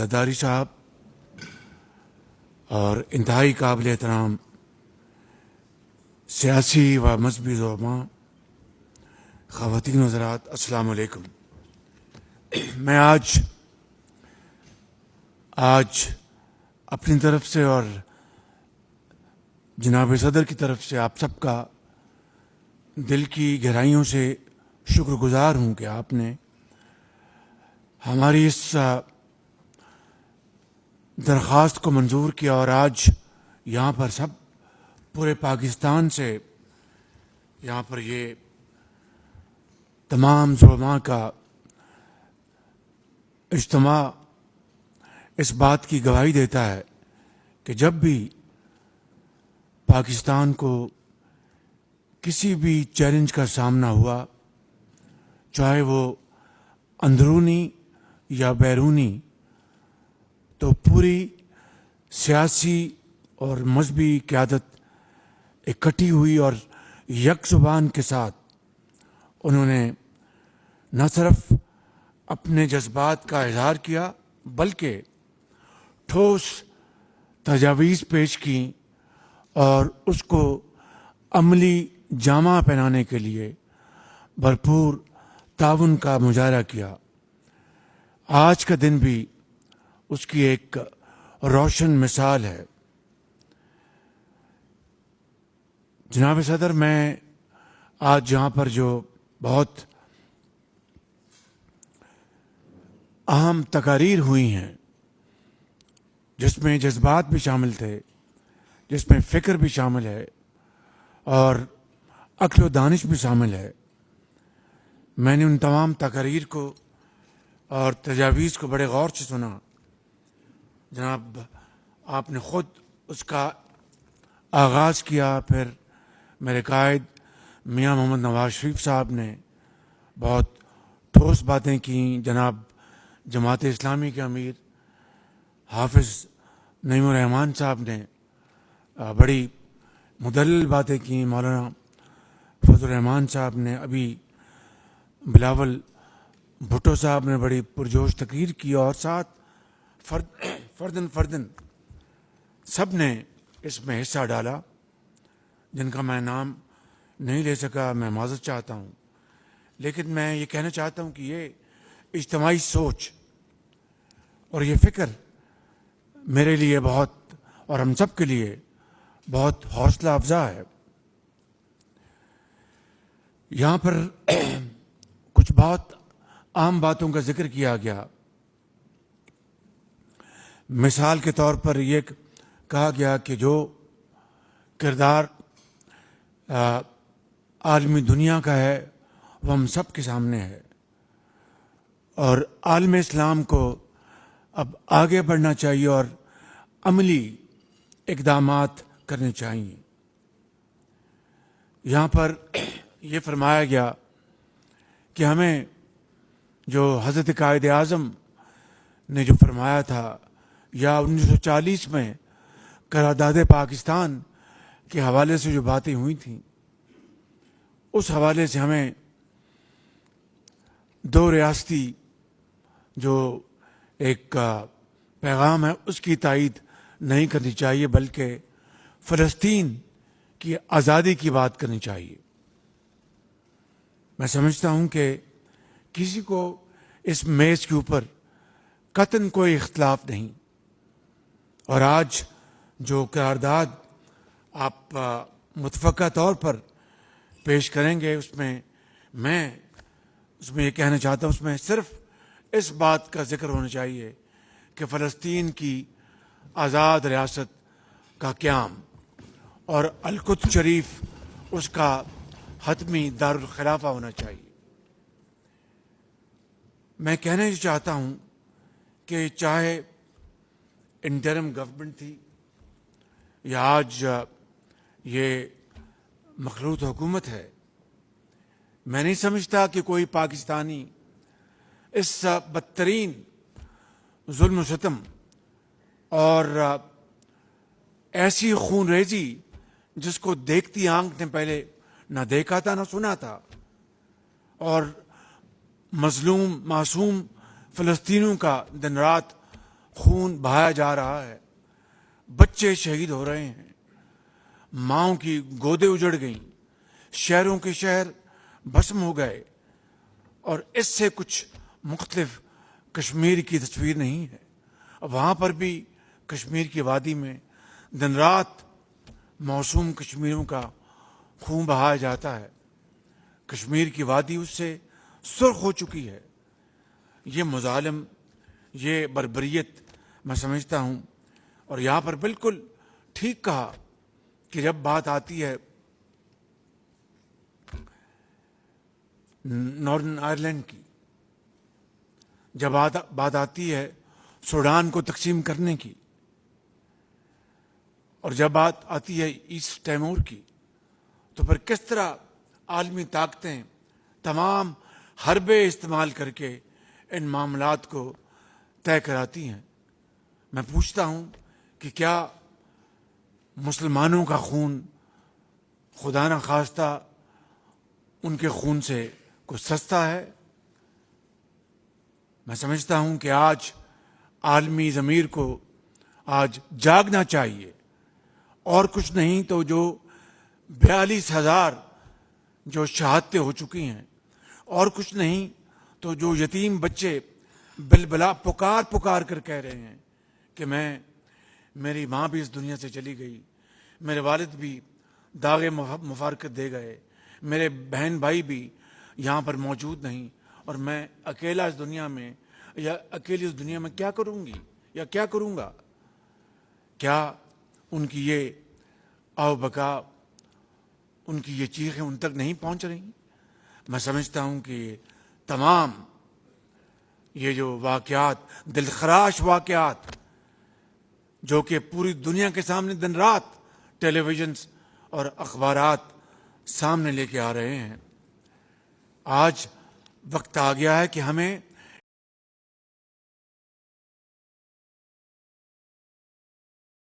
زرداری صاحب اور انتہائی قابل احترام سیاسی و مذہبی علماء، خواتین و حضرات، السلام علیکم۔ میں آج اپنی طرف سے اور جناب صدر کی طرف سے آپ سب کا دل کی گہرائیوں سے شکر گزار ہوں کہ آپ نے ہماری اس درخواست کو منظور کیا اور آج یہاں پر سب پورے پاکستان سے یہاں پر یہ تمام علماء کا اجتماع اس بات کی گواہی دیتا ہے کہ جب بھی پاکستان کو کسی بھی چیلنج کا سامنا ہوا، چاہے وہ اندرونی یا بیرونی، تو پوری سیاسی اور مذہبی قیادت اکٹھی ہوئی اور یک زبان کے ساتھ انہوں نے نہ صرف اپنے جذبات کا اظہار کیا بلکہ ٹھوس تجاویز پیش کی اور اس کو عملی جامہ پہنانے کے لیے بھرپور تعاون کا مظاہرہ کیا۔ آج کا دن بھی اس کی ایک روشن مثال ہے۔ جناب صدر، میں آج یہاں پر جو بہت اہم تقاریر ہوئی ہیں، جس میں جذبات بھی شامل تھے، جس میں فکر بھی شامل ہے اور عقل و دانش بھی شامل ہے، میں نے ان تمام تقاریر کو اور تجاویز کو بڑے غور سے سنا۔ جناب، آپ نے خود اس کا آغاز کیا، پھر میرے قائد میاں محمد نواز شریف صاحب نے بہت ٹھوس باتیں کیں، جناب جماعت اسلامی کے امیر حافظ نعیم الرحمن صاحب نے بڑی مدلل باتیں کیں، مولانا فضل الرحمان صاحب نے، ابھی بلاول بھٹو صاحب نے بڑی پرجوش تقریر کی، اور ساتھ فردن سب نے اس میں حصہ ڈالا، جن کا میں نام نہیں لے سکا، میں معذرت چاہتا ہوں۔ لیکن میں یہ کہنا چاہتا ہوں کہ یہ اجتماعی سوچ اور یہ فکر میرے لیے بہت، اور ہم سب کے لیے بہت حوصلہ افزا ہے۔ یہاں پر کچھ بہت عام باتوں کا ذکر کیا گیا۔ مثال کے طور پر یہ کہا گیا کہ جو کردار عالمی دنیا کا ہے وہ ہم سب کے سامنے ہے، اور عالم اسلام کو اب آگے بڑھنا چاہیے اور عملی اقدامات کرنے چاہیے۔ یہاں پر یہ فرمایا گیا کہ ہمیں جو حضرت قائد اعظم نے جو فرمایا تھا، یا 1940 میں قرارداد پاکستان کے حوالے سے جو باتیں ہوئی تھیں، اس حوالے سے ہمیں دو ریاستی جو ایک پیغام ہے اس کی تائید نہیں کرنی چاہیے، بلکہ فلسطین کی آزادی کی بات کرنی چاہیے۔ میں سمجھتا ہوں کہ کسی کو اس میز کے اوپر قطعاً کوئی اختلاف نہیں، اور آج جو قرارداد آپ متفقہ طور پر پیش کریں گے، اس میں یہ کہنا چاہتا ہوں، اس میں صرف اس بات کا ذکر ہونا چاہیے کہ فلسطین کی آزاد ریاست کا قیام اور القدس شریف اس کا حتمی دارالخلافہ ہونا چاہیے۔ میں کہنا یہ چاہتا ہوں کہ چاہے انٹرم گورنمنٹ تھی یا آج یہ مخلوط حکومت ہے، میں نہیں سمجھتا کہ کوئی پاکستانی اس بدترین ظلم و ستم اور ایسی خون ریزی جس کو دیکھتی آنکھ نے پہلے نہ دیکھا تھا نہ سنا تھا، اور مظلوم معصوم فلسطینیوں کا دن رات خون بہایا جا رہا ہے، بچے شہید ہو رہے ہیں، ماؤں کی گودیں اجڑ گئیں، شہروں کے شہر بھسم ہو گئے، اور اس سے کچھ مختلف کشمیر کی تصویر نہیں ہے۔ وہاں پر بھی کشمیر کی وادی میں دن رات معصوم کشمیریوں کا خون بہایا جاتا ہے۔ کشمیر کی وادی اس سے سرخ ہو چکی ہے۔ یہ مظالم، یہ بربریت میں سمجھتا ہوں، اور یہاں پر بالکل ٹھیک کہا کہ جب بات آتی ہے نارتھن آئرلینڈ کی، جب بات آتی ہے سوڈان کو تقسیم کرنے کی، اور جب بات آتی ہے ایسٹ تیمور کی، تو پھر کس طرح عالمی طاقتیں تمام حربے استعمال کر کے ان معاملات کو طے کراتی ہیں۔ میں پوچھتا ہوں کہ کیا مسلمانوں کا خون خدا نہ خواستہ ان کے خون سے کچھ سستا ہے؟ میں سمجھتا ہوں کہ آج عالمی ضمیر کو آج جاگنا چاہیے، اور کچھ نہیں تو جو 42,000 جو شہادتیں ہو چکی ہیں، اور کچھ نہیں تو جو یتیم بچے بلبلا پکار کر کہہ رہے ہیں کہ میری ماں بھی اس دنیا سے چلی گئی، میرے والد بھی داغ مفارقت دے گئے، میرے بہن بھائی بھی یہاں پر موجود نہیں، اور میں اکیلا اس دنیا میں، یا اکیلی اس دنیا میں کیا کروں گی یا کیا کروں گا؟ کیا ان کی یہ آو بکا، ان کی یہ چیخیں ان تک نہیں پہنچ رہی؟ میں سمجھتا ہوں کہ تمام یہ جو واقعات، دلخراش واقعات جو کہ پوری دنیا کے سامنے دن رات ٹیلی ویژنز اور اخبارات سامنے لے کے آ رہے ہیں، آج وقت آ گیا ہے کہ ہمیں